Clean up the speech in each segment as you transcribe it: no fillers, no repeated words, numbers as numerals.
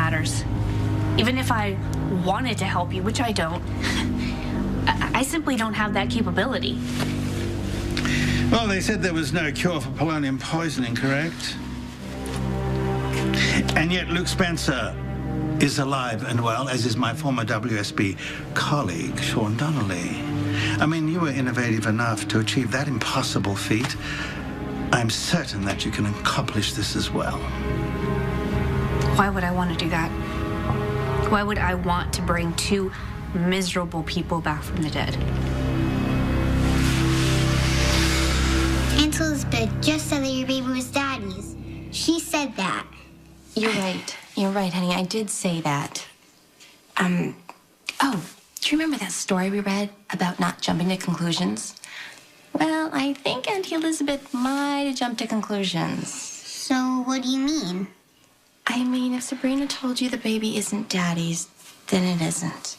matters. Even if I wanted to help you, which I don't, I simply don't have that capability. Well, they said there was no cure for polonium poisoning, correct? And yet Luke Spencer is alive and well, as is my former WSB colleague, Sean Donnelly. I mean, you were innovative enough to achieve that impossible feat. I'm certain that you can accomplish this as well. Why would I want to do that? Why would I want to bring two miserable people back from the dead? Aunt Elizabeth just said that your baby was Daddy's. She said that. You're right. You're right, honey. I did say that. Oh, do you remember that story we read about not jumping to conclusions? Well, I think Auntie Elizabeth might have jumped to conclusions. So what do you mean? I mean, if Sabrina told you the baby isn't Daddy's, then it isn't.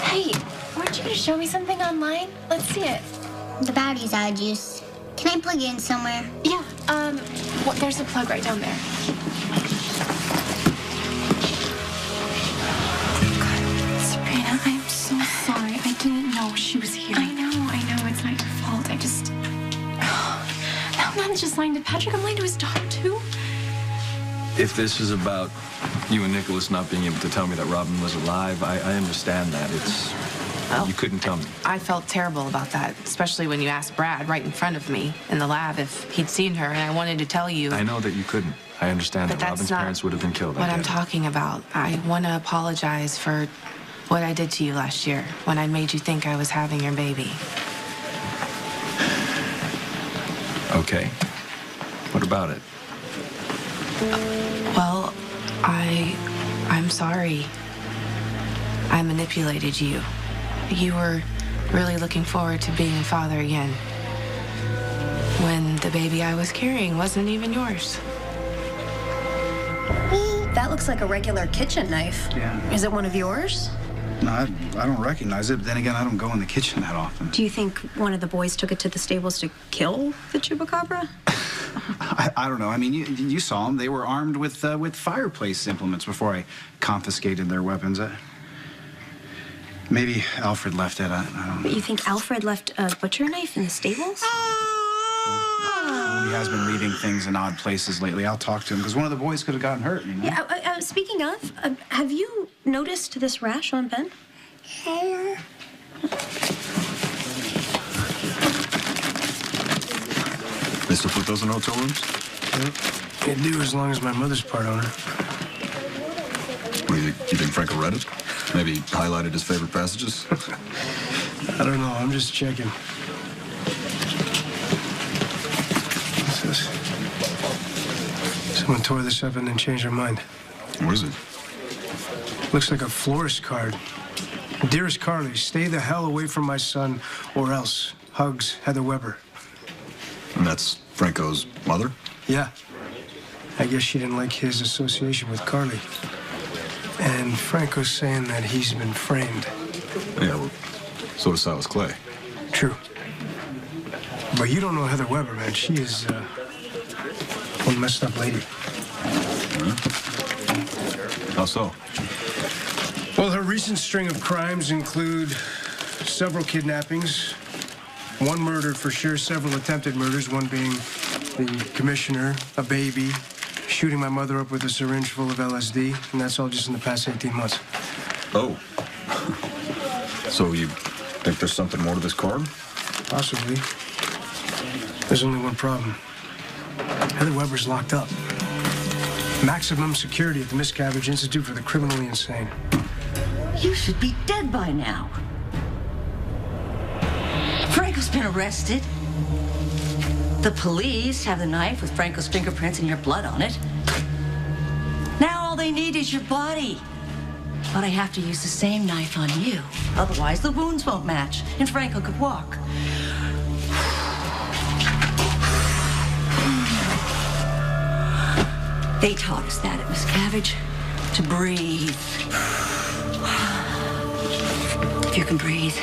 Hey, weren't you going to show me something online? Let's see it. The battery's out of juice. Can I plug it in somewhere? Yeah, well, there's a plug right down there. God, Sabrina, I'm so sorry. I didn't know she was here. I know. It's not your fault. Now I'm not just lying to Patrick. I'm lying to his daughter, too. If this is about you and Nicholas not being able to tell me that Robin was alive, I understand that. Well, you couldn't tell me. I felt terrible about that, especially when you asked Brad right in front of me in the lab if he'd seen her, and I wanted to tell you. I know that you couldn't. I understand But that that's Robin's not parents would have been killed. what I'm talking about. I want to apologize for what I did to you last year when I made you think I was having your baby. Okay. What about it? Well, I'm sorry. I manipulated you. You were really looking forward to being a father again, when the baby I was carrying wasn't even yours. That looks like a regular kitchen knife. Yeah. Is it one of yours? No, I don't recognize it, but then again, I don't go in the kitchen that often. Do you think one of the boys took it to the stables to kill the chupacabra? I don't know. I mean, you saw them. They were armed with fireplace implements before I confiscated their weapons. Maybe Alfred left it. I don't know. But you think Alfred left a butcher knife in the stables? He has been leaving things in odd places lately. I'll talk to him, because one of the boys could have gotten hurt, you know? Yeah, speaking of, have you noticed this rash on Ben? They still put those in hotel rooms? They do, as long as my mother's part owner. What do you think Franco read it? Maybe highlighted his favorite passages? I don't know. I'm just checking. What's this? Someone tore this up and then changed their mind. What is it? Looks like a florist card. Dearest Carly, stay the hell away from my son, or else. Hugs, Heather Weber. And that's Franco's mother? Yeah. I guess she didn't like his association with Carly. And Franco's saying that he's been framed. Yeah, well, so does Silas Clay. True. But you don't know Heather Weber, man. She is, one messed up lady. How so? Well, her recent string of crimes include several kidnappings, one murder for sure, several attempted murders, one being the commissioner, a baby, shooting my mother up with a syringe full of LSD, and that's all just in the past 18 months. Oh. So you think there's something more to this card? Possibly. There's only one problem. Heather Weber's locked up. Maximum security at the Miscavige Institute for the Criminally Insane. You should be dead by now. Franco's been arrested. The police have the knife with Franco's fingerprints and your blood on it. Now all they need is your body. But I have to use the same knife on you. Otherwise, the wounds won't match, and Franco could walk. They taught us that at Miscavige, to breathe. If you can breathe,